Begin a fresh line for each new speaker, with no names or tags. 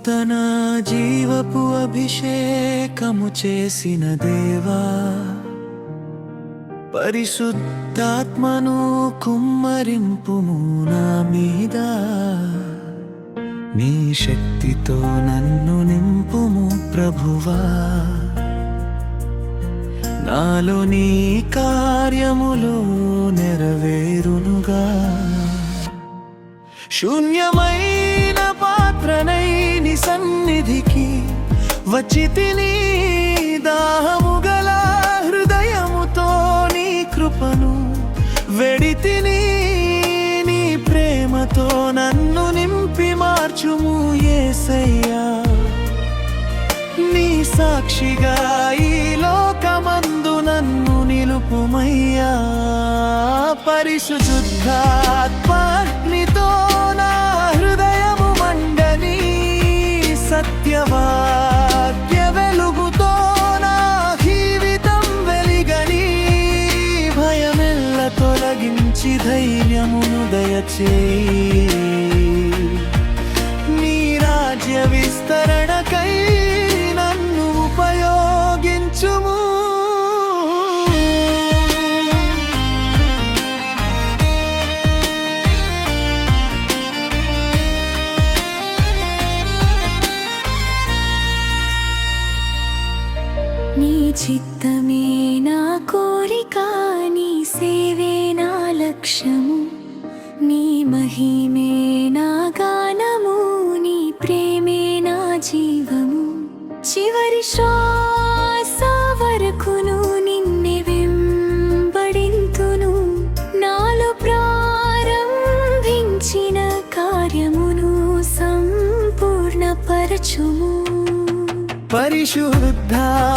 నూతన జీవపు అభిషేకము చేసిన దేవా, పరిశుద్ధాత్మను కుమ్మరింపుము నా మీద. నీ శక్తితో నన్ను నింపుము ప్రభువా, నాలో నీ కార్యములు నెరవేరునుగా. శూన్యమైన పాత్రనై నీ సన్నిధికి వచ్చితిని, దాహము గల హృదయముతో నీ కృపను వెడితిని. నీ ప్రేమతో నన్ను నింపి మార్చుము యేసయ్యా, నీ సాక్షిగా ఈ లోకమందు నన్ను నిలుపుమయ్యా. పరిశుద్ధాత్మనితో నా హృదయము మండని, సత్యవాక్య వెలుగుతో నా జీవితం వెలిగని. భయమెల్ల తొలగించి ధైర్యమును దయచేయి, నీ రాజ్య విస్తరణకై నన్ను ఉపయోగించుము.
నీ చిత్తమే నా కోరిక, నీ సేవే నా లక్ష్యము, నీ మహిమే నా గానము, నీ ప్రేమే నా జీవము. చివరి శ్వాస వరకును నిన్నే వెంబడింతును, నాలో ప్రారంభించిన కార్యమును సంపూర్ణపరచుము.
పరిశుద్ధాత్మనితో